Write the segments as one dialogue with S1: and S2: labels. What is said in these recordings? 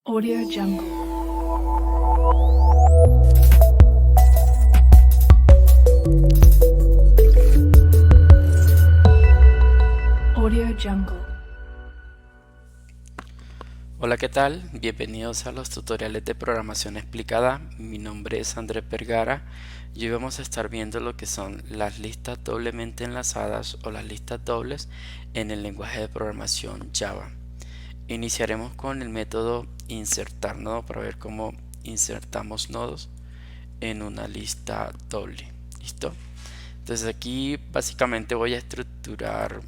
S1: Audio Jungle. Audio Jungle.
S2: Hola, ¿qué tal? Bienvenidos a los tutoriales de programación explicada. Mi nombre es Andrés Vergara y hoy vamos a estar viendo lo que son las listas doblemente enlazadas o las listas dobles en el lenguaje de programación Java. Iniciaremos con el método insertar nodo para ver cómo insertamos nodos en una lista doble. ¿Listo? Entonces aquí básicamente voy a estructurar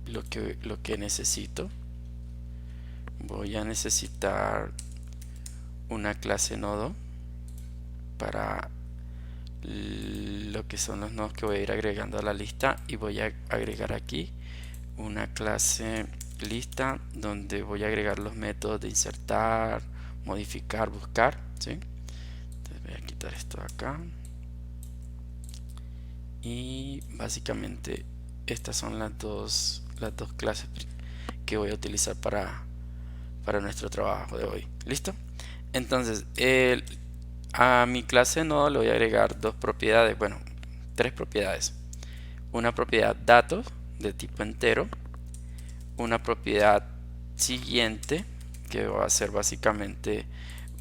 S2: lo que necesito. Voy a necesitar una clase nodo para lo que son los nodos que voy a ir agregando a la lista, y voy a agregar aquí una clase lista donde voy a agregar los métodos de insertar, modificar, buscar, ¿sí? Entonces voy a quitar esto de acá y básicamente estas son las dos clases que voy a utilizar para nuestro trabajo de hoy. ¿Listo? Entonces a mi clase nodo le voy a agregar dos propiedades, bueno, tres propiedades. Una propiedad datos de tipo entero, una propiedad siguiente que va a ser básicamente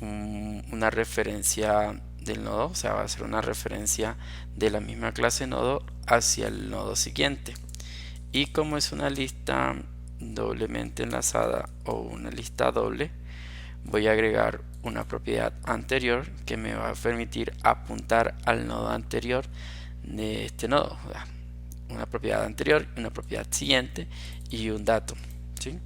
S2: una referencia del nodo, o sea, va a ser una referencia de la misma clase nodo hacia el nodo siguiente. Y como es una lista doblemente enlazada o una lista doble, voy a agregar una propiedad anterior que me va a permitir apuntar al nodo anterior de este nodo. Una propiedad anterior, una propiedad siguiente y un dato, ¿sí?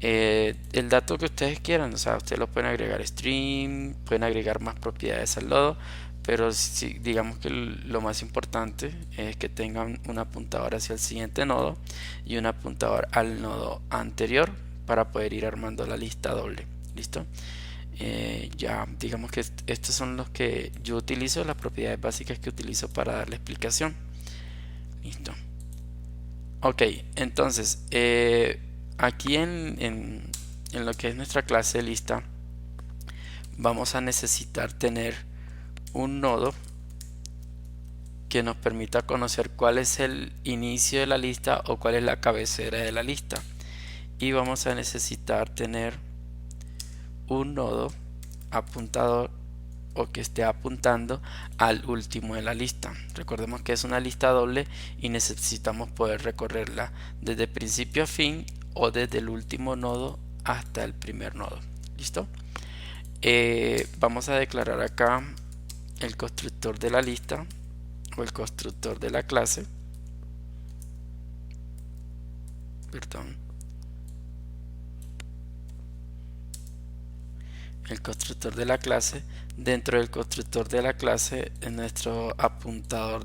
S2: El dato que ustedes quieran, o sea, ustedes lo pueden agregar string, pueden agregar más propiedades al nodo, pero si, digamos que lo más importante es que tengan un apuntador hacia el siguiente nodo y un apuntador al nodo anterior para poder ir armando la lista doble. ¿Listo? Ya digamos que estos son los que yo utilizo, las propiedades básicas que utilizo para dar la explicación. Listo. Ok, entonces aquí en lo que es nuestra clase lista vamos a necesitar tener un nodo que nos permita conocer cuál es el inicio de la lista o cuál es la cabecera de la lista, y vamos a necesitar tener un nodo apuntador o que esté apuntando al último de la lista. Recordemos que es una lista doble y necesitamos poder recorrerla desde principio a fin o desde el último nodo hasta el primer nodo. ¿Listo? Vamos a declarar acá el constructor de la lista o el constructor de la clase. Perdón. El constructor de la clase. Dentro del constructor de la clase, en nuestro apuntador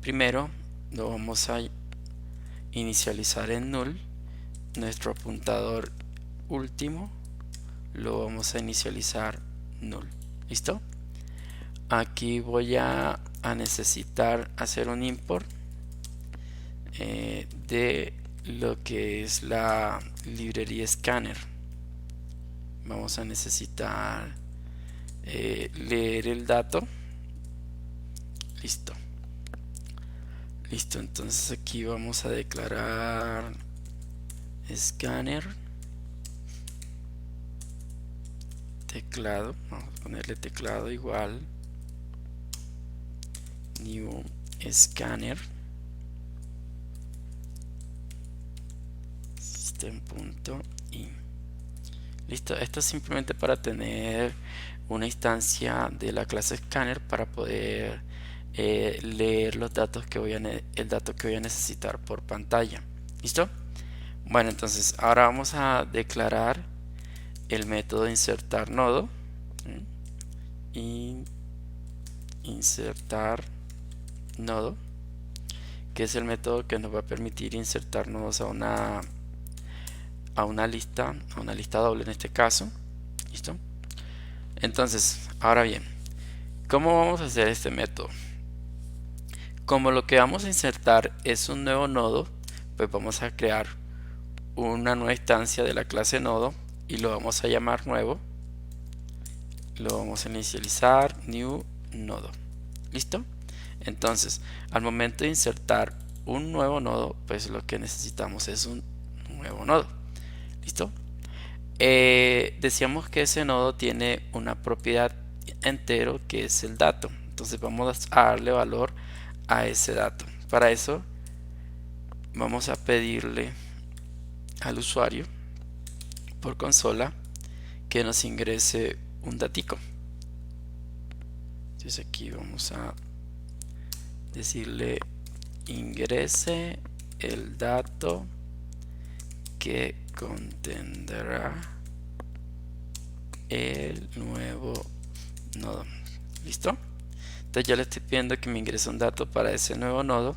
S2: primero lo vamos a inicializar en null. Nuestro apuntador último lo vamos a inicializar null. ¿Listo? Aquí voy a necesitar hacer un import de lo que es la librería Scanner. Vamos a necesitar leer el dato. Listo. Listo, entonces aquí vamos a declarar Scanner teclado. Vamos a ponerle teclado igual new scanner system.in. Listo, esto es simplemente para tener una instancia de la clase scanner para poder leer los datos que el dato que voy a necesitar por pantalla. ¿Listo? Bueno, entonces ahora vamos a declarar el método insertar nodo. ¿Sí? Insertar nodo, que es el método que nos va a permitir insertar nodos a una lista doble en este caso. ¿Listo? Entonces, ahora bien, ¿cómo vamos a hacer este método? Como lo que vamos a insertar es un nuevo nodo, pues vamos a crear una nueva instancia de la clase nodo y lo vamos a llamar nuevo. Lo vamos a inicializar new nodo. ¿Listo? Entonces, al momento de insertar un nuevo nodo, pues lo que necesitamos es un nuevo nodo. ¿Listo? Decíamos que ese nodo tiene una propiedad entero que es el dato. Entonces vamos a darle valor a ese dato. Para eso vamos a pedirle al usuario por consola que nos ingrese un datico. Entonces aquí vamos a decirle ingrese el dato que contendrá el nuevo nodo. ¿Listo? Entonces ya le estoy pidiendo que me ingrese un dato para ese nuevo nodo.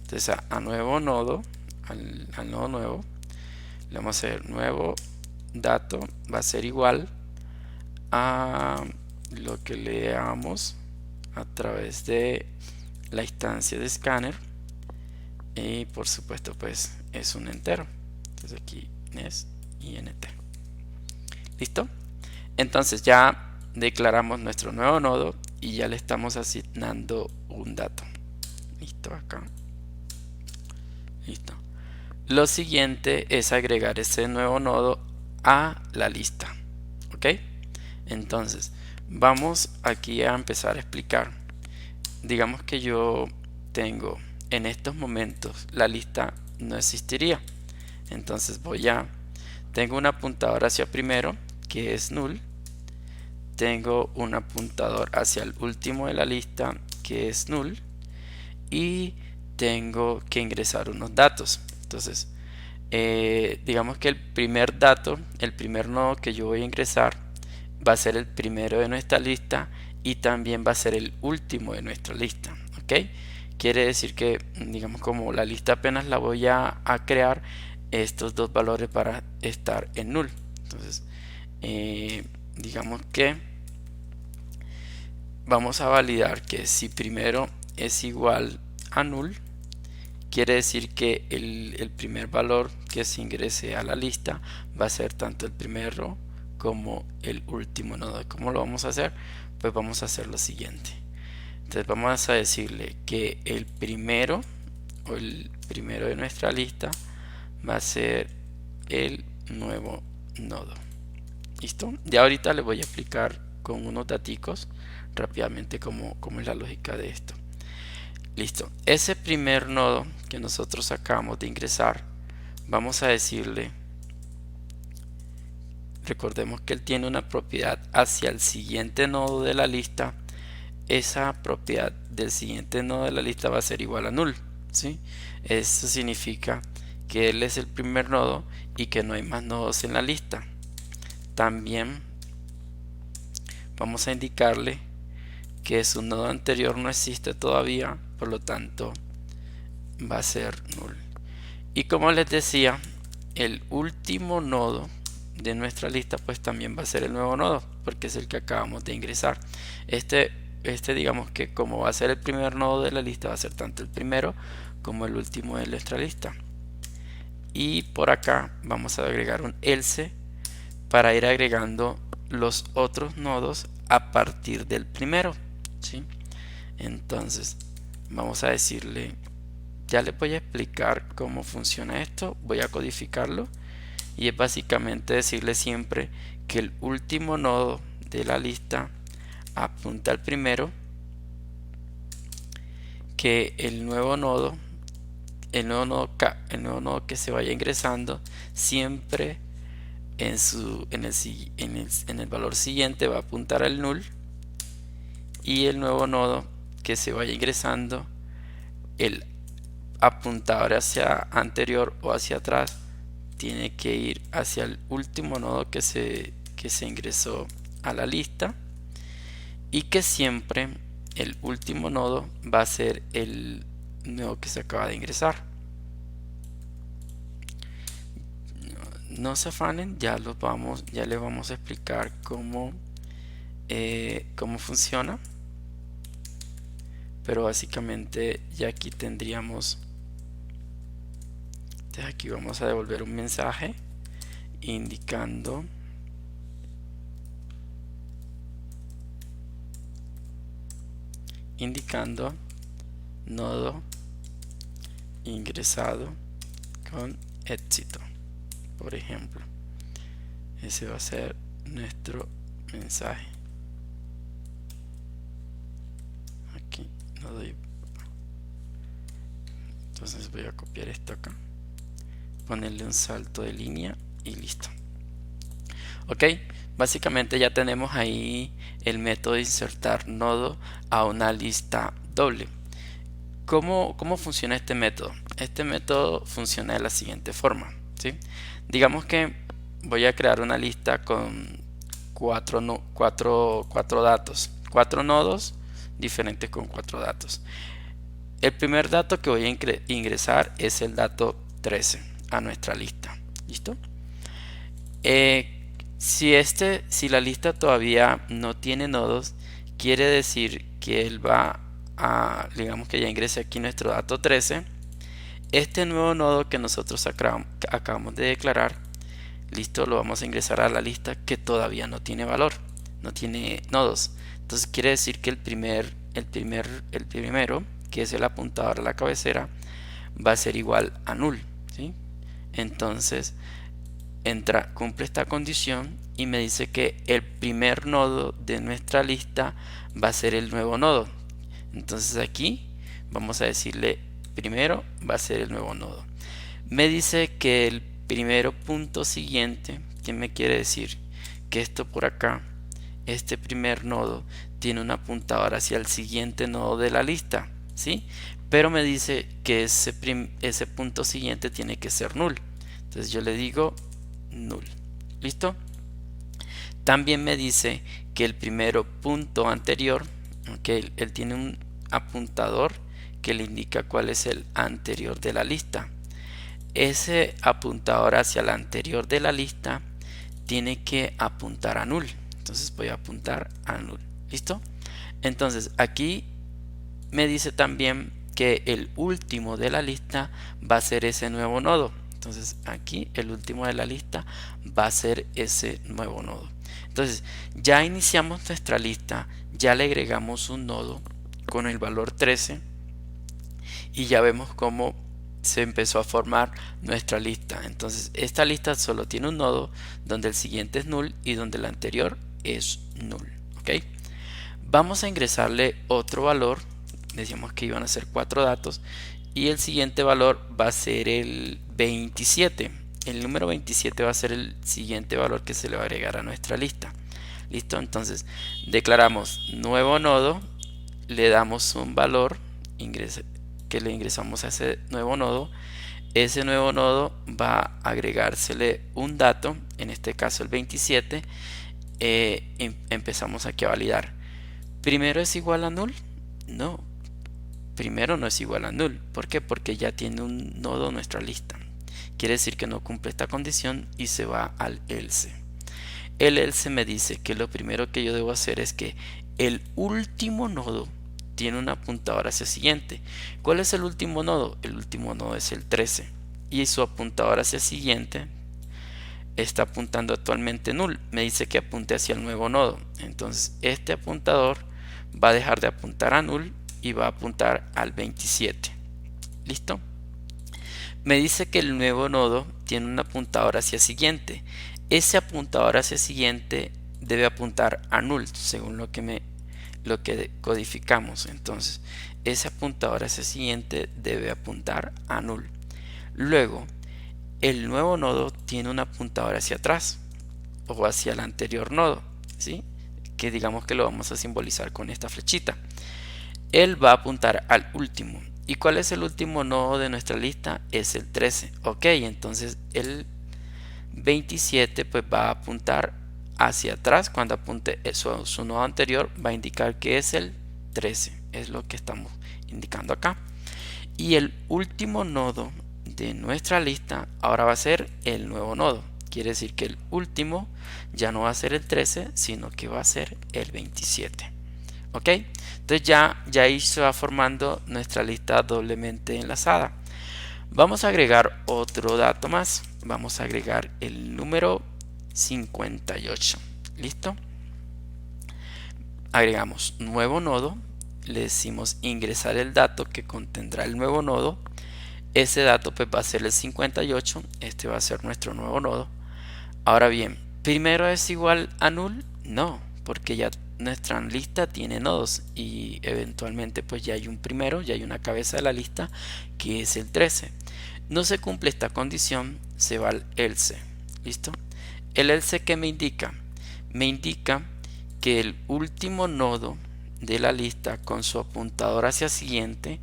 S2: Entonces a nuevo nodo, al nodo nuevo, le vamos a hacer nuevo dato, va a ser igual a lo que leamos a través de la instancia de scanner, y por supuesto pues es un entero. Entonces aquí es int. ¿Listo? Entonces ya declaramos nuestro nuevo nodo y ya le estamos asignando un dato. Listo, acá. Listo. Lo siguiente es agregar ese nuevo nodo a la lista. ¿Ok? Entonces, vamos aquí a empezar a explicar. Digamos que yo tengo en estos momentos la lista no existiría. Entonces tengo un apuntador hacia primero que es null. Tengo un apuntador hacia el último de la lista que es null. Y tengo que ingresar unos datos. Entonces, digamos que el primer dato, el primer nodo que yo voy a ingresar va a ser el primero de nuestra lista y también va a ser el último de nuestra lista. ¿Ok? Quiere decir que, digamos, como la lista apenas la voy a crear, estos dos valores para estar en null. Entonces, digamos que vamos a validar que si primero es igual a null, quiere decir que el primer valor que se ingrese a la lista va a ser tanto el primero como el último nodo. ¿Cómo lo vamos a hacer? Pues vamos a hacer lo siguiente. Entonces vamos a decirle que el primero de nuestra lista va a ser el nuevo nodo. ¿Listo? Ya ahorita les voy a explicar con unos daticos rápidamente cómo es la lógica de esto. Listo. Ese primer nodo que nosotros acabamos de ingresar, vamos a decirle, recordemos que él tiene una propiedad hacia el siguiente nodo de la lista. Esa propiedad del siguiente nodo de la lista va a ser igual a null, ¿sí? Eso significa que él es el primer nodo y que no hay más nodos en la lista. También vamos a indicarle que su nodo anterior no existe todavía, por lo tanto va a ser null. Y como les decía, el último nodo de nuestra lista pues también va a ser el nuevo nodo, porque es el que acabamos de ingresar. Este digamos que como va a ser el primer nodo de la lista, va a ser tanto el primero como el último de nuestra lista. Y por acá vamos a agregar un else para ir agregando los otros nodos a partir del primero, ¿sí? Entonces vamos a decirle, ya les voy a explicar cómo funciona esto, voy a codificarlo, y es básicamente decirle siempre que el último nodo de la lista apunta al primero, que el nuevo nodo que se vaya ingresando siempre en el valor siguiente va a apuntar al null, y el nuevo nodo que se vaya ingresando, el apuntador hacia anterior o hacia atrás tiene que ir hacia el último nodo que se ingresó a la lista, y que siempre el último nodo va a ser el nodo que se acaba de ingresar. No se afanen, ya les vamos a explicar cómo funciona, pero básicamente ya aquí tendríamos Entonces aquí vamos a devolver un mensaje indicando nodo ingresado con éxito, por ejemplo. Ese va a ser nuestro mensaje. Aquí no doy. Entonces voy a copiar esto acá, ponerle un salto de línea y listo. Ok, básicamente ya tenemos ahí el método de insertar nodo a una lista doble. ¿Cómo funciona este método? Este método funciona de la siguiente forma, ¿sí? Digamos que voy a crear una lista con cuatro datos, 4 nodos diferentes con 4 datos. El primer dato que voy a ingresar es el dato 13 a nuestra lista. ¿Listo? Si la lista todavía no tiene nodos, quiere decir que él va a, digamos que ya ingrese aquí nuestro dato 13. Este nuevo nodo que nosotros acabamos de declarar, listo, lo vamos a ingresar a la lista que todavía no tiene valor, no tiene nodos. Entonces quiere decir que el primero, que es el apuntador a la cabecera, va a ser igual a null, ¿sí? Entonces cumple esta condición y me dice que el primer nodo de nuestra lista va a ser el nuevo nodo. Entonces aquí vamos a decirle primero va a ser el nuevo nodo. Me dice que el primero punto siguiente, ¿qué me quiere decir? Que esto por acá, este primer nodo tiene un apuntador hacia el siguiente nodo de la lista, ¿sí? Pero me dice que ese punto siguiente tiene que ser null. Entonces yo le digo null. ¿Listo? También me dice que el primero punto anterior, okay, él tiene un apuntador que le indica cuál es el anterior de la lista. Ese apuntador hacia el anterior de la lista tiene que apuntar a null. Entonces voy a apuntar a null. ¿Listo? Entonces aquí me dice también que el último de la lista va a ser ese nuevo nodo. Entonces aquí el último de la lista va a ser ese nuevo nodo. Entonces ya iniciamos nuestra lista, ya le agregamos un nodo con el valor 13 y ya vemos cómo se empezó a formar nuestra lista. Entonces esta lista solo tiene un nodo donde el siguiente es null y donde el anterior es null. ¿Ok? Vamos a ingresarle otro valor. Decíamos que iban a ser 4 datos y el siguiente valor va a ser el 27. El número 27 va a ser el siguiente valor que se le va a agregar a nuestra lista. Listo, entonces declaramos nuevo nodo, le damos un valor que le ingresamos a ese nuevo nodo. Ese nuevo nodo va a agregársele un dato, en este caso el 27. Empezamos aquí a validar. ¿Primero es igual a null? No, primero no es igual a null. ¿Por qué? Porque ya tiene un nodo en nuestra lista. Quiere decir que no cumple esta condición y se va al else. El else me dice que lo primero que yo debo hacer es que el último nodo tiene un apuntador hacia el siguiente. ¿Cuál es el último nodo? El último nodo es el 13 y su apuntador hacia el siguiente está apuntando actualmente null. Me dice que apunte hacia el nuevo nodo. Entonces este apuntador va a dejar de apuntar a null y va a apuntar al 27. ¿Listo? Me dice que el nuevo nodo tiene un apuntador hacia el siguiente. Ese apuntador hacia el siguiente debe apuntar a null según lo que codificamos. Entonces ese apuntador hacia el siguiente debe apuntar a null. Luego el nuevo nodo tiene un apuntador hacia atrás o hacia el anterior nodo, ¿sí? Que digamos que lo vamos a simbolizar con esta flechita. Él va a apuntar al último. ¿Y cuál es el último nodo de nuestra lista? Es el 13. Ok, entonces el 27 pues va a apuntar hacia atrás. Cuando apunte su nodo anterior va a indicar que es el 13. Es lo que estamos indicando acá. Y el último nodo de nuestra lista ahora va a ser el nuevo nodo. Quiere decir que el último ya no va a ser el 13, sino que va a ser el 27. ¿Ok? Entonces ya ahí se va formando nuestra lista doblemente enlazada. Vamos a agregar otro dato más. Vamos a agregar el número 58. ¿Listo? Agregamos nuevo nodo. Le decimos ingresar el dato que contendrá el nuevo nodo. Ese dato pues va a ser el 58. Este va a ser nuestro nuevo nodo. Ahora bien, ¿primero es igual a null? No, porque ya nuestra lista tiene nodos y eventualmente pues ya hay un primero, ya hay una cabeza de la lista que es el 13. No se cumple esta condición, se va al else. ¿Listo? El else, ¿qué me indica? Me indica que el último nodo de la lista con su apuntador hacia siguiente,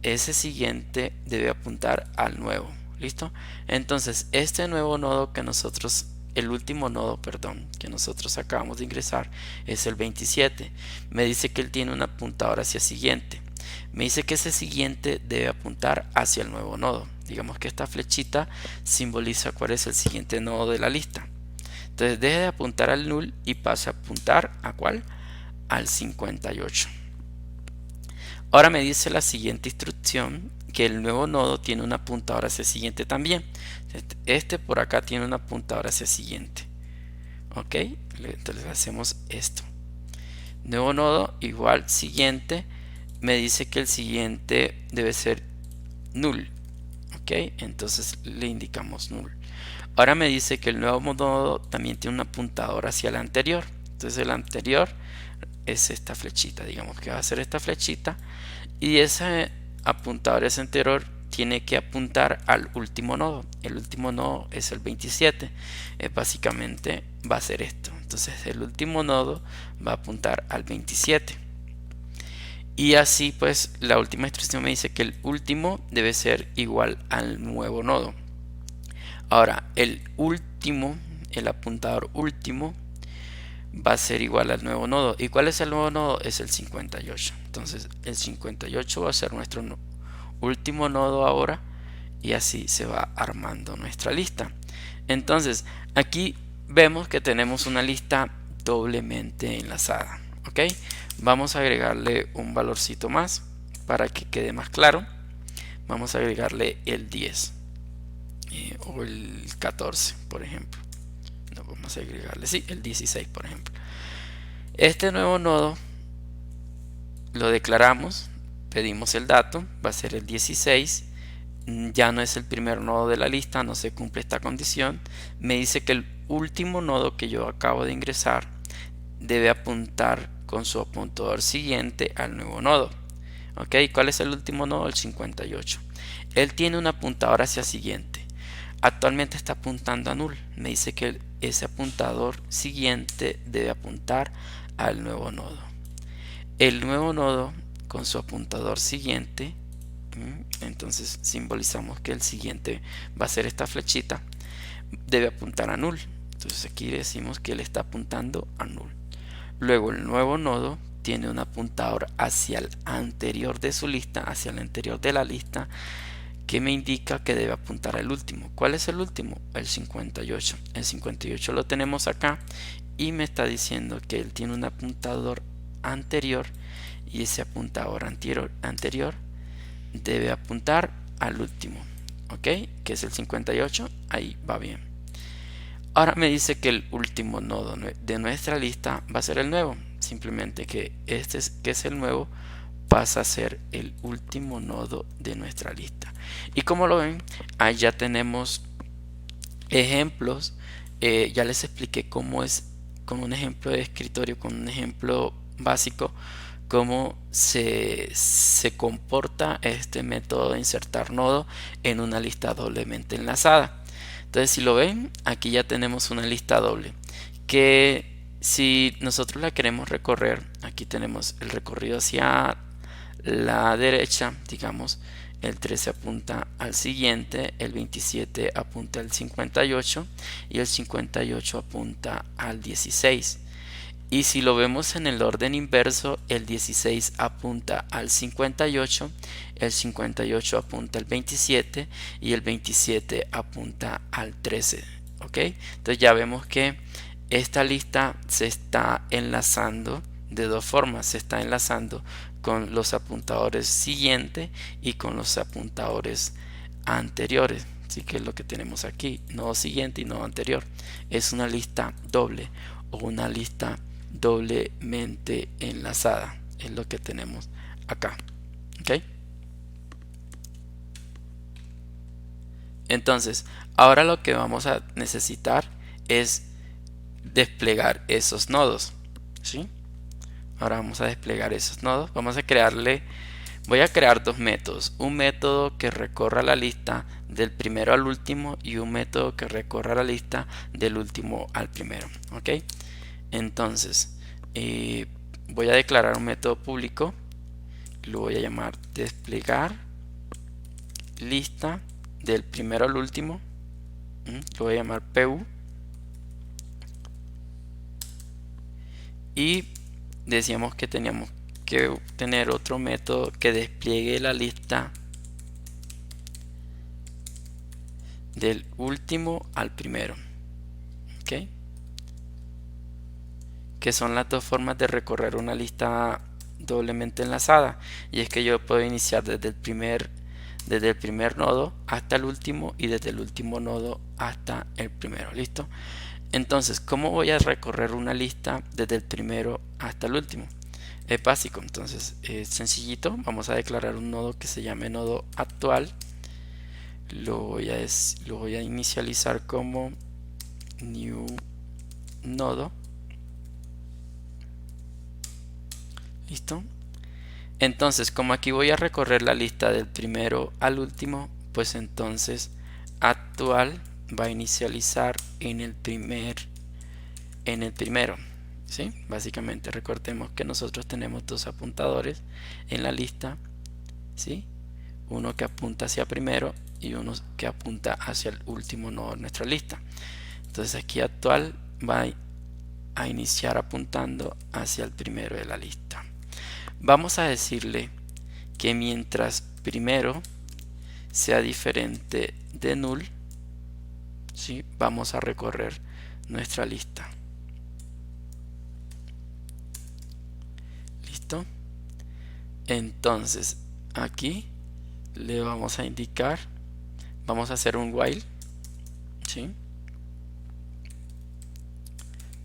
S2: ese siguiente debe apuntar al nuevo. ¿Listo? Entonces este nuevo nodo que nosotros, el último nodo, perdón, que nosotros acabamos de ingresar es el 27. Me dice que él tiene un apuntador hacia siguiente. Me dice que ese siguiente debe apuntar hacia el nuevo nodo. Digamos que esta flechita simboliza cuál es el siguiente nodo de la lista. Entonces deje de apuntar al null y pase a apuntar ¿a cuál? Al 58. Ahora me dice la siguiente instrucción que el nuevo nodo tiene un apuntador hacia siguiente también. Este por acá tiene un apuntador hacia siguiente. Ok, entonces hacemos esto. Nuevo nodo igual siguiente. Me dice que el siguiente debe ser null. Ok, entonces le indicamos null. Ahora me dice que el nuevo nodo también tiene un apuntador hacia el anterior. Entonces el anterior es esta flechita, digamos que va a ser esta flechita, y ese apuntador, ese anterior, tiene que apuntar al último nodo. El último nodo es el 27. Básicamente va a ser esto. Entonces el último nodo va a apuntar al 27. Y así pues la última instrucción me dice que el último debe ser igual al nuevo nodo. Ahora el último, el apuntador último, va a ser igual al nuevo nodo. ¿Y cuál es el nuevo nodo? Es el 58. Entonces el 58 va a ser nuestro último nodo ahora, y así se va armando nuestra lista. Entonces aquí vemos que tenemos una lista doblemente enlazada. ¿Ok? Vamos a agregarle un valorcito más para que quede más claro. Vamos a agregarle el 10 o el 14, por ejemplo. No, vamos a agregarle, sí, el 16, por ejemplo. Este nuevo nodo lo declaramos, pedimos el dato, va a ser el 16. Ya no es el primer nodo de la lista, no se cumple esta condición. Me dice que el último nodo que yo acabo de ingresar debe apuntar con su apuntador siguiente al nuevo nodo. ¿Ok? ¿Cuál es el último nodo? El 58. Él tiene un apuntador hacia siguiente. Actualmente está apuntando a null. Me dice que ese apuntador siguiente debe apuntar al nuevo nodo. El nuevo nodo con su apuntador siguiente, entonces simbolizamos que el siguiente va a ser esta flechita, debe apuntar a null. Entonces aquí decimos que él está apuntando a null. Luego el nuevo nodo tiene un apuntador hacia el anterior de su lista, hacia el anterior de la lista, que me indica que debe apuntar al último. ¿Cuál es el último? El 58. El 58 lo tenemos acá y me está diciendo que él tiene un apuntador anterior, y ese apuntador anterior debe apuntar al último. ¿Ok? Que es el 58. Ahí va bien. Ahora me dice que el último nodo de nuestra lista va a ser el nuevo. Simplemente que este que es el nuevo pasa a ser el último nodo de nuestra lista. Y como lo ven, ahí ya tenemos ejemplos. Ya les expliqué cómo es con un ejemplo de escritorio, con un ejemplo básico, cómo se comporta este método de insertar nodo en una lista doblemente enlazada. Entonces, si lo ven, aquí ya tenemos una lista doble que, si nosotros la queremos recorrer, aquí tenemos el recorrido hacia la derecha, digamos, el 13 apunta al siguiente, el 27 apunta al 58 y el 58 apunta al 16. Y si lo vemos en el orden inverso, el 16 apunta al 58, el 58 apunta al 27 y el 27 apunta al 13. ¿Ok? Entonces ya vemos que esta lista se está enlazando de dos formas. Se está enlazando con los apuntadores siguiente y con los apuntadores anteriores. Así que es lo que tenemos aquí, nodo siguiente y nodo anterior. Es una lista doble o una lista doblemente enlazada. Es lo que tenemos acá. ¿Ok? Entonces, ahora lo que vamos a necesitar es desplegar esos nodos. ¿Sí? Ahora vamos a desplegar esos nodos. Voy a crear dos métodos. Un método que recorra la lista del primero al último y un método que recorra la lista del último al primero. ¿Ok? Entonces, voy a declarar un método público. Lo voy a llamar desplegar lista del primero al último. Lo voy a llamar PU. Y decíamos que teníamos que tener otro método que despliegue la lista del último al primero. ¿Ok? Que son las dos formas de recorrer una lista doblemente enlazada. Y es que yo puedo iniciar desde el primer nodo hasta el último y desde el último nodo hasta el primero. ¿Listo? Entonces, ¿cómo voy a recorrer una lista desde el primero hasta el último? Es básico, entonces es sencillito. Vamos a declarar un nodo que se llame nodo actual. Lo voy a inicializar como new nodo. ¿Listo? Entonces, como aquí voy a recorrer la lista del primero al último, pues entonces actual va a inicializar en el primero. ¿Sí? Básicamente recordemos que nosotros tenemos dos apuntadores en la lista, ¿sí? Uno que apunta hacia primero y uno que apunta hacia el último nodo de nuestra lista. Entonces aquí actual va a iniciar apuntando hacia el primero de la lista. Vamos a decirle que mientras primero sea diferente de null, ¿sí? Vamos a recorrer nuestra lista. ¿Listo? Entonces aquí le vamos a indicar, vamos a hacer un while, ¿sí?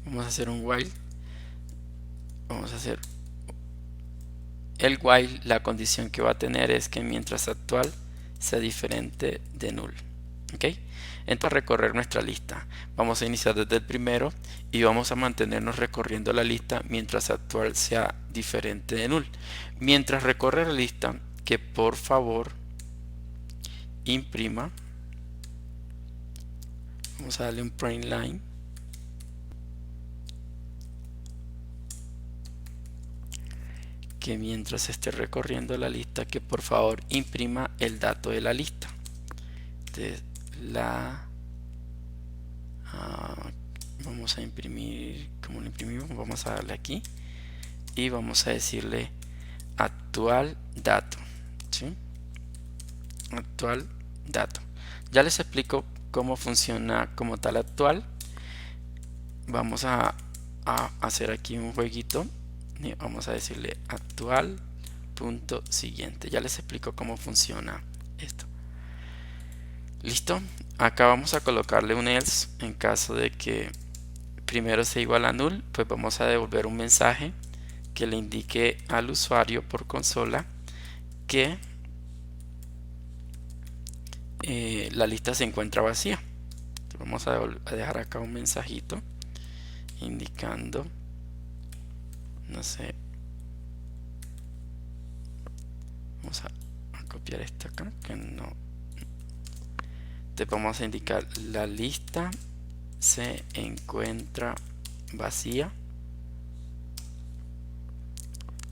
S2: Vamos a hacer un while. Vamos a hacer el while. La condición que va a tener es que mientras actual sea diferente de null. ¿Ok? Entonces, recorrer nuestra lista. Vamos a iniciar desde el primero y vamos a mantenernos recorriendo la lista mientras actual sea diferente de null. Mientras recorre la lista, que por favor imprima. Vamos a darle un print line. Que mientras esté recorriendo la lista, que por favor imprima el dato de la lista. Vamos a imprimir, como lo imprimimos, vamos a darle aquí y vamos a decirle actual dato, ¿sí? Actual dato. Ya les explico cómo funciona como tal actual. Vamos a hacer aquí un jueguito y vamos a decirle actual punto siguiente. Ya les explico cómo funciona esto. Listo. Acá vamos a colocarle un else en caso de que primero sea igual a null, pues vamos a devolver un mensaje que le indique al usuario por consola que la lista se encuentra vacía. Entonces vamos a dejar acá un mensajito indicando, no sé, vamos a copiar esta acá, que no. Entonces vamos a indicar la lista se encuentra vacía.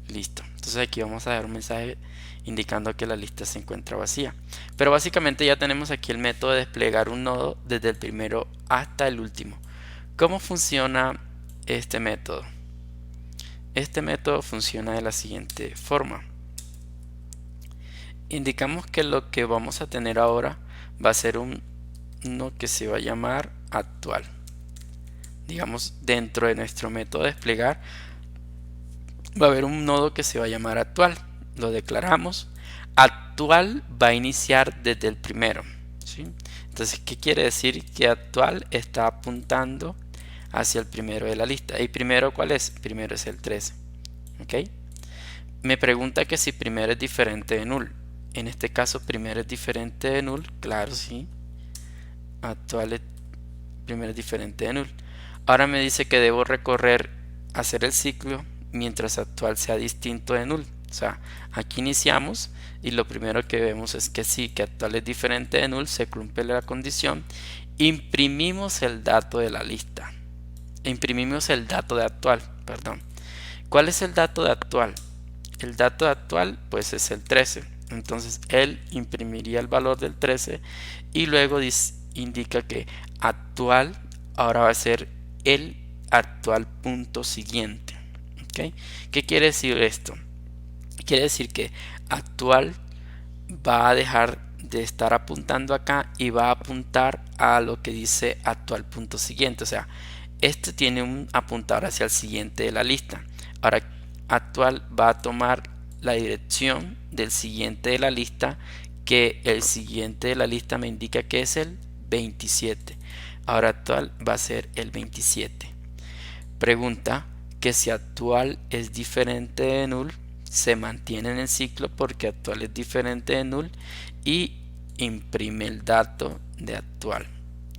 S2: Listo. Entonces aquí vamos a dar un mensaje indicando que la lista se encuentra vacía. Pero básicamente ya tenemos aquí el método de desplegar un nodo desde el primero hasta el último. ¿Cómo funciona este método? Este método funciona de la siguiente forma. Indicamos que lo que vamos a tener ahora va a ser uno que se va a llamar actual. Digamos, dentro de nuestro método de desplegar va a haber un nodo que se va a llamar actual. Lo declaramos. Actual actual va a iniciar desde el primero, ¿sí? Entonces, ¿qué quiere decir? Que actual está apuntando hacia el primero de la lista. ¿Y primero cuál es? Primero es el 13. ¿Ok? Me pregunta que si primero es diferente de null. En este caso, primero es diferente de null. Claro, sí. Actual es primero es diferente de null. Ahora me dice que debo hacer el ciclo mientras actual sea distinto de null. O sea, aquí iniciamos y lo primero que vemos es que sí, que actual es diferente de null, se cumple la condición. Imprimimos el dato de la lista. Imprimimos el dato de actual, perdón. ¿Cuál es el dato de actual? El dato de actual pues es el 13. Entonces él imprimiría el valor del 13 y luego indica que actual ahora va a ser el actual punto siguiente. ¿Okay? ¿Qué quiere decir esto? Quiere decir que actual va a dejar de estar apuntando acá y va a apuntar a lo que dice actual punto siguiente. O sea, este tiene un apuntador hacia el siguiente de la lista. Ahora, actual va a tomar la dirección del siguiente de la lista, que el siguiente de la lista me indica que es el 27. Ahora actual va a ser el 27. Pregunta que si actual es diferente de null, se mantiene en el ciclo porque actual es diferente de null y imprime el dato de actual,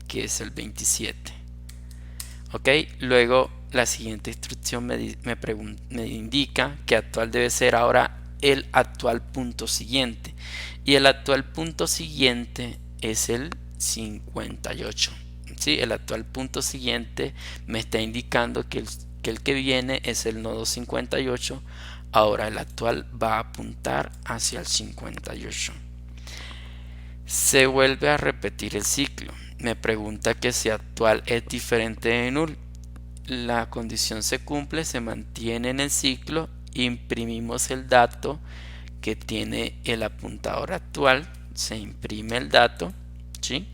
S2: que es el 27. Ok, luego la siguiente instrucción me indica que actual debe ser ahora el actual punto siguiente, y el actual punto siguiente es el 58. ¿Sí? El actual punto siguiente me está indicando que el que viene es el nodo 58. Ahora el actual va a apuntar hacia el 58. Se vuelve a repetir el ciclo. Me pregunta que si actual es diferente de null. La condición se cumple, se mantiene en el ciclo, imprimimos el dato que tiene el apuntador actual, se imprime el dato, ¿sí?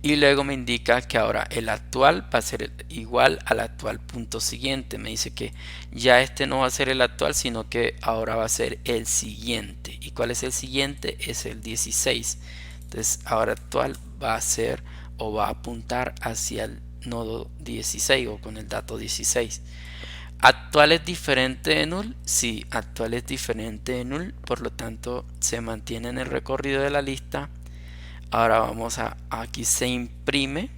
S2: Y luego me indica que ahora el actual va a ser igual al actual punto siguiente. Me dice que ya este no va a ser el actual, sino que ahora va a ser el siguiente. ¿Y cuál es el siguiente? Es el 16. Entonces ahora actual va a ser o va a apuntar hacia el nodo 16 o con el dato 16. ¿Actual es diferente de null? Sí, actual es diferente de null, por lo tanto se mantiene en el recorrido de la lista. Ahora aquí se imprime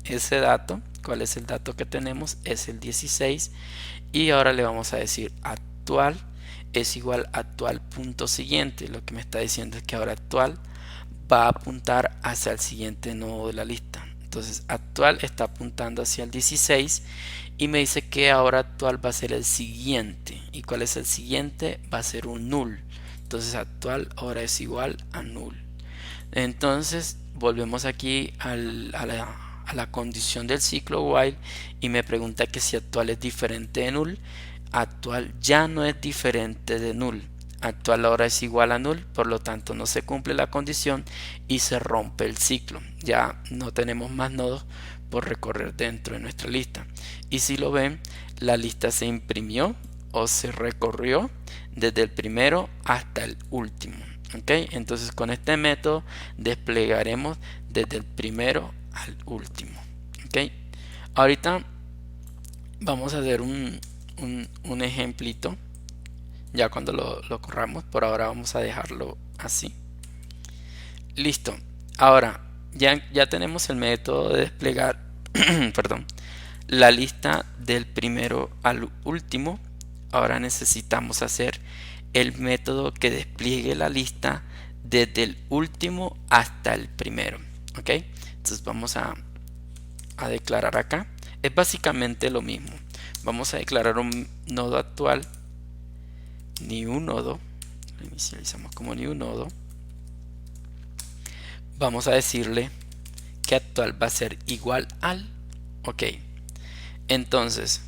S2: ese dato. ¿Cuál es el dato que tenemos? Es el 16. Y ahora le vamos a decir actual es igual a actual punto siguiente. Lo que me está diciendo es que ahora actual va a apuntar hacia el siguiente nodo de la lista. Entonces actual está apuntando hacia el 16 y me dice que ahora actual va a ser el siguiente. ¿Y cuál es el siguiente? Va a ser un null. Entonces actual ahora es igual a null. Entonces volvemos aquí a la condición del ciclo while y me pregunta que si actual es diferente de null. Actual ya no es diferente de null. Actual ahora es igual a null, por lo tanto no se cumple la condición y se rompe el ciclo. Ya no tenemos más nodos por recorrer dentro de nuestra lista. Y si lo ven, la lista se imprimió o se recorrió desde el primero hasta el último. ¿Okay? Entonces con este método desplegaremos desde el primero al último. ¿Okay? Ahorita vamos a hacer un ejemplito ya cuando lo corramos. Por ahora vamos a dejarlo así. Listo. Ahora ya tenemos el método de desplegar perdón, la lista del primero al último. Ahora necesitamos hacer el método que despliegue la lista desde el último hasta el primero. ¿Ok? Entonces vamos a declarar acá. Es básicamente lo mismo. Vamos a declarar un nodo actual, new nodo. Lo inicializamos como new nodo. Vamos a decirle que actual va a ser igual al. Ok. Entonces,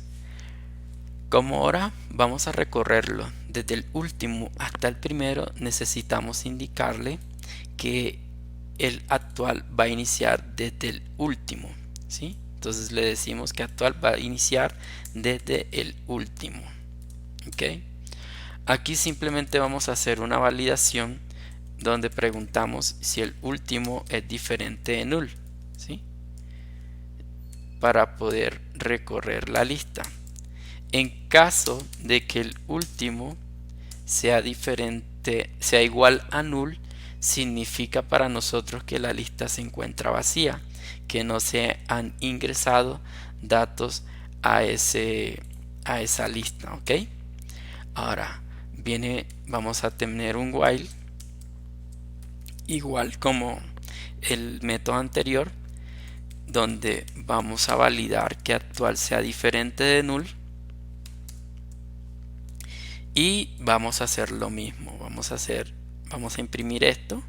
S2: como ahora vamos a recorrerlo desde el último hasta el primero, necesitamos indicarle que el actual va a iniciar desde el último, ¿sí? Entonces le decimos que actual va a iniciar desde el último. ¿Ok? Aquí simplemente vamos a hacer una validación donde preguntamos si el último es diferente de null, ¿sí? Para poder recorrer la lista. En caso de que el último sea diferente, sea igual a null, significa para nosotros que la lista se encuentra vacía, que no se han ingresado datos a esa lista, ¿ok? Ahora vamos a tener un while igual como el método anterior, donde vamos a validar que actual sea diferente de null. Y vamos a hacer lo mismo, vamos a imprimir esto,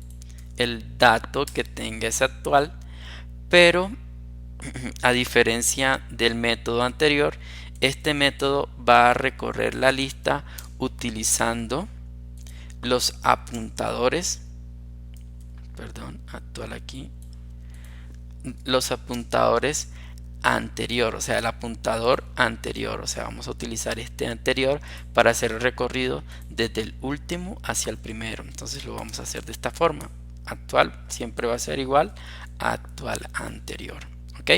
S2: el dato que tenga ese actual, pero a diferencia del método anterior, este método va a recorrer la lista utilizando los apuntadores, actual aquí, los apuntadores anterior, o sea, el apuntador anterior, o sea, vamos a utilizar este anterior para hacer el recorrido desde el último hacia el primero. Entonces lo vamos a hacer de esta forma: actual siempre va a ser igual a actual anterior, ¿ok?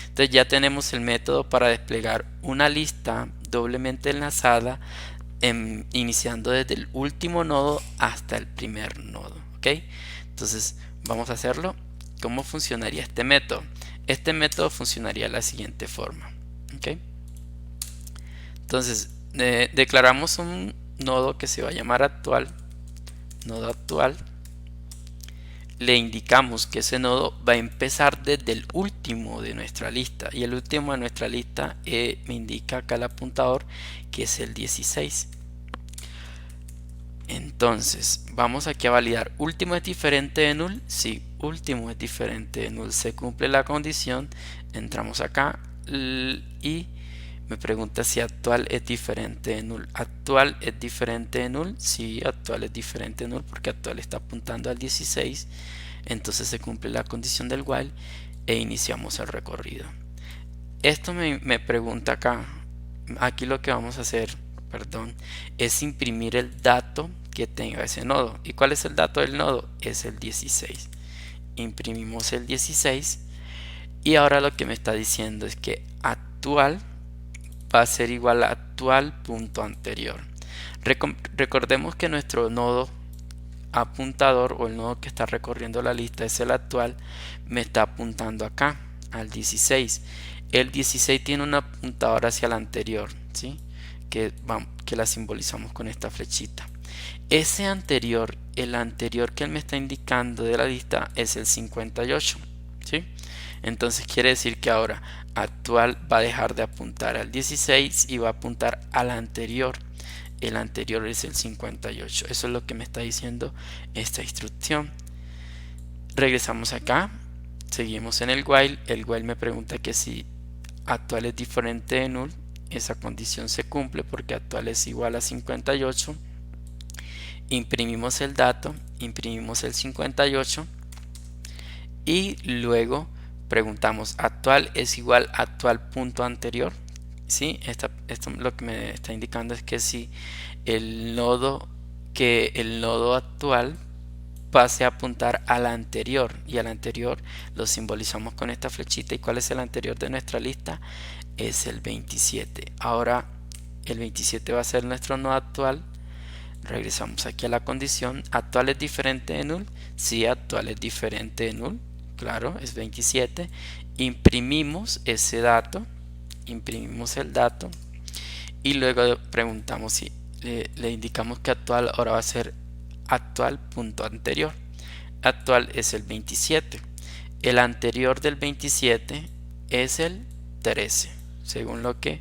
S2: Entonces ya tenemos el método para desplegar una lista doblemente enlazada, iniciando desde el último nodo hasta el primer nodo, ¿ok? Entonces vamos a hacerlo. ¿Cómo funcionaría este método? Este método funcionaría de la siguiente forma, ¿ok? Entonces declaramos un nodo que se va a llamar actual, nodo actual. Le indicamos que ese nodo va a empezar desde el último de nuestra lista, y el último de nuestra lista me indica acá el apuntador que es el 16. Entonces vamos aquí a validar: último es diferente de null. Sí, último es diferente de null, se cumple la condición. Entramos acá y me pregunta si actual es diferente de null. Actual es diferente de null. Sí, actual es diferente de null porque actual está apuntando al 16. Entonces se cumple la condición del while e iniciamos el recorrido. Esto me pregunta acá. Aquí lo que vamos a hacer, es imprimir el dato que tenga ese nodo. ¿Y cuál es el dato del nodo? Es el 16. Imprimimos el 16 y ahora lo que me está diciendo es que actual va a ser igual a actual punto anterior. Recordemos que nuestro nodo apuntador, o el nodo que está recorriendo la lista, es el actual. Me está apuntando acá al 16. El 16 tiene un apuntador hacia el anterior, ¿sí? Que la simbolizamos con esta flechita. Ese anterior, el anterior que él me está indicando de la lista, es el 58, ¿sí? Entonces quiere decir que ahora actual va a dejar de apuntar al 16 y va a apuntar al anterior. El anterior es el 58. Eso es lo que me está diciendo esta instrucción. Regresamos acá, seguimos en el while. El while me pregunta que si actual es diferente de null. Esa condición se cumple porque actual es igual a 58. Imprimimos el dato, imprimimos el 58 y luego preguntamos: actual es igual a actual punto anterior. ¿Sí? Esto lo que me está indicando es que si el nodo actual pase a apuntar al anterior, y al anterior lo simbolizamos con esta flechita. ¿Y cuál es el anterior de nuestra lista? Es el 27. Ahora el 27 va a ser nuestro nodo actual. Regresamos aquí a la condición: actual es diferente de null. Sí, actual es diferente de null, claro, es 27. Imprimimos ese dato, imprimimos el dato y luego preguntamos si le indicamos que actual ahora va a ser actual punto anterior. Actual es el 27. El anterior del 27 es el 13, según lo que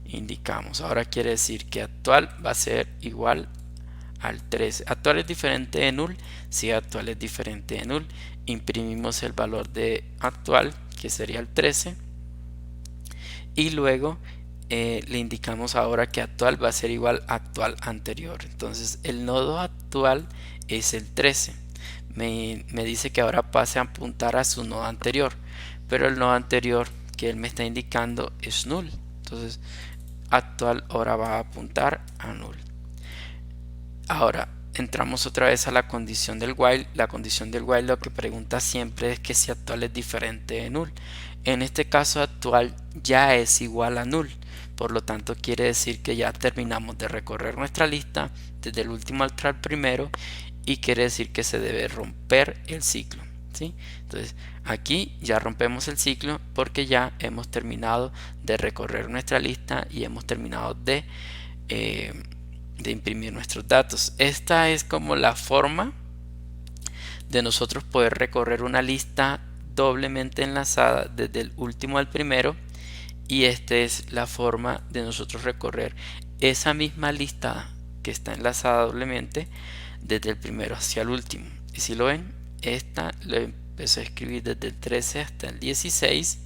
S2: indicamos. Ahora quiere decir que actual va a ser igual al 13. Actual es diferente de null. Si actual es diferente de null, imprimimos el valor de actual, que sería el 13, y luego le indicamos ahora que actual va a ser igual a actual anterior. Entonces el nodo actual es el 13. Me dice que ahora pase a apuntar a su nodo anterior, pero el nodo anterior que él me está indicando es null. Entonces actual ahora va a apuntar a null. Ahora entramos otra vez a la condición del while. La condición del while lo que pregunta siempre es que si actual es diferente de null. En este caso actual ya es igual a null, por lo tanto quiere decir que ya terminamos de recorrer nuestra lista desde el último hasta el primero, y quiere decir que se debe romper el ciclo, ¿sí? Entonces aquí ya rompemos el ciclo porque ya hemos terminado de recorrer nuestra lista y hemos terminado de imprimir nuestros datos. Esta es como la forma de nosotros poder recorrer una lista doblemente enlazada desde el último al primero, y esta es la forma de nosotros recorrer esa misma lista que está enlazada doblemente desde el primero hacia el último. Y si lo ven, esta lo empezó a escribir desde el 13 hasta el 16,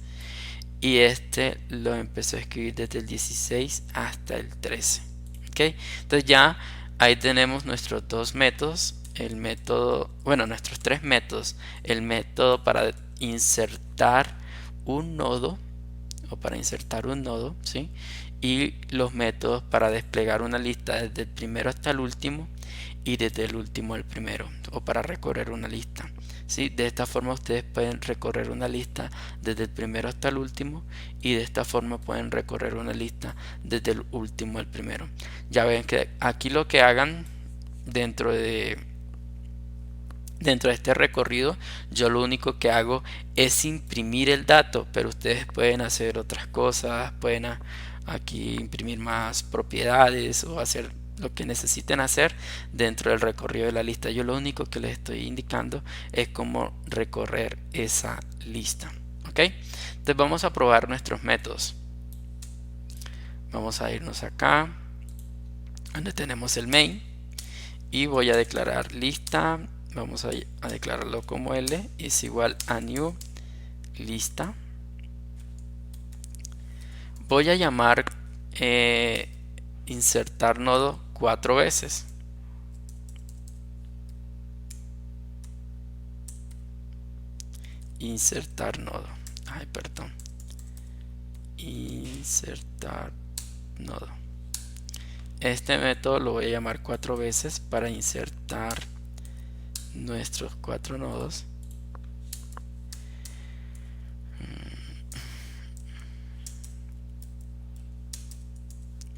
S2: y este lo empezó a escribir desde el 16 hasta el 13. ¿Okay? Entonces ya ahí tenemos nuestros dos métodos, el método, bueno, nuestros tres métodos: el método para insertar un nodo ¿sí? Y los métodos para desplegar una lista desde el primero hasta el último y desde el último al primero, o para recorrer una lista, ¿sí? De esta forma ustedes pueden recorrer una lista desde el primero hasta el último, y de esta forma pueden recorrer una lista desde el último al primero. Ya ven que aquí lo que hagan dentro de este recorrido, yo lo único que hago es imprimir el dato, pero ustedes pueden hacer otras cosas, pueden aquí imprimir más propiedades o hacer lo que necesiten hacer dentro del recorrido de la lista. Yo lo único que les estoy indicando es cómo recorrer esa lista. ¿Ok? Entonces vamos a probar nuestros métodos. Vamos a irnos acá donde tenemos el main, y voy a declarar lista. Vamos a declararlo como L, es igual a new lista. Voy a llamar insertar nodo 4 veces. Insertar nodo. Insertar nodo. Este método lo voy a llamar 4 veces para insertar nuestros 4 nodos.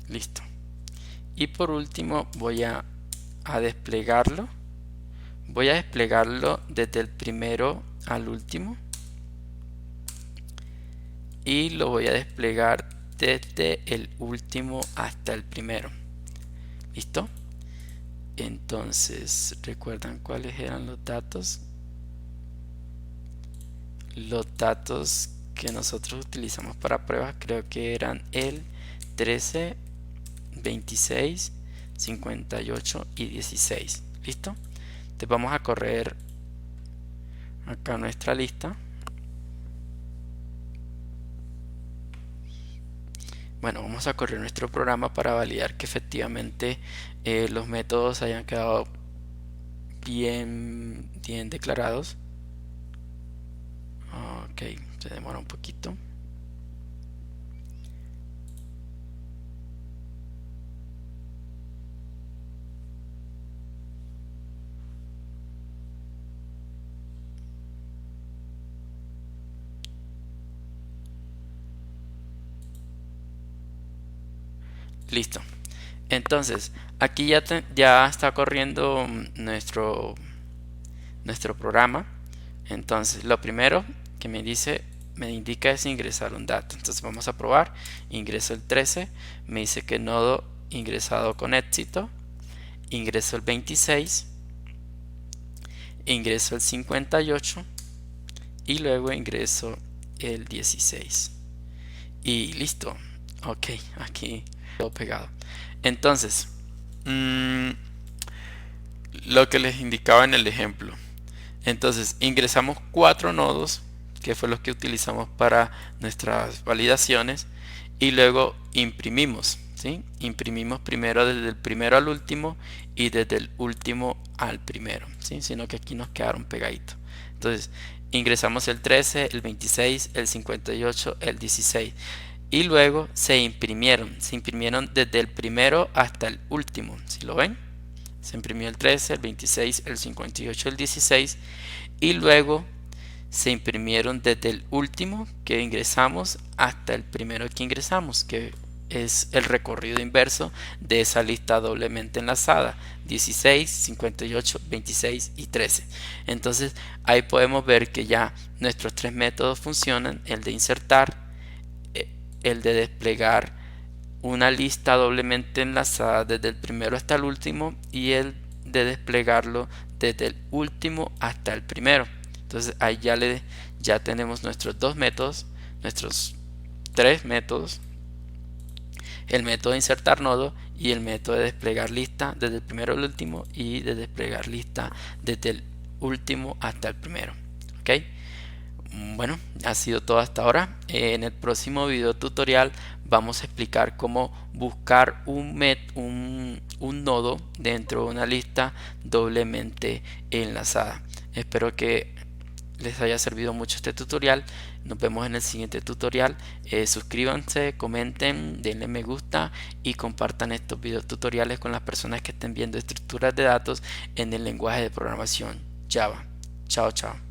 S2: Listo. Y por último voy a desplegarlo. Voy a desplegarlo desde el primero al último, y lo voy a desplegar desde el último hasta el primero. ¿Listo? Entonces, ¿recuerdan cuáles eran los datos? Los datos que nosotros utilizamos para pruebas creo que eran el 13, 26, 58 y 16. ¿Listo? Entonces vamos a correr acá nuestra lista. Bueno, vamos a correr nuestro programa para validar que efectivamente los métodos hayan quedado bien declarados. Ok, se demora un poquito. Listo. Entonces, aquí ya está corriendo nuestro programa. Entonces, lo primero que me indica es ingresar un dato. Entonces, vamos a probar. Ingreso el 13, me dice que nodo ingresado con éxito. Ingreso el 26, ingreso el 58 y luego ingreso el 16. Y listo. Ok, aquí todo pegado. Entonces, lo que les indicaba en el ejemplo. Entonces, ingresamos 4 nodos, que fue lo que utilizamos para nuestras validaciones, y luego imprimimos, ¿sí? Imprimimos primero desde el primero al último y desde el último al primero, ¿sí? Sino que aquí nos quedaron pegaditos. Entonces, ingresamos el 13, el 26, el 58, el 16. Y luego se imprimieron desde el primero hasta el último. ¿Sí lo ven? Se imprimió el 13, el 26, el 58, el 16 y luego se imprimieron desde el último que ingresamos hasta el primero que ingresamos, que es el recorrido inverso de esa lista doblemente enlazada: 16, 58, 26 y 13. Entonces ahí podemos ver que ya nuestros tres métodos funcionan: el de insertar, el de desplegar una lista doblemente enlazada desde el primero hasta el último, y el de desplegarlo desde el último hasta el primero. Entonces ahí ya tenemos nuestros dos métodos, nuestros tres métodos: el método de insertar nodo y el método de desplegar lista desde el primero al último, y de desplegar lista desde el último hasta el primero. ¿Ok? Bueno, ha sido todo hasta ahora. En el próximo video tutorial vamos a explicar cómo buscar un nodo dentro de una lista doblemente enlazada. Espero que les haya servido mucho este tutorial. Nos vemos en el siguiente tutorial. Suscríbanse, comenten, denle me gusta y compartan estos videos tutoriales con las personas que estén viendo estructuras de datos en el lenguaje de programación Java. Chao, chao.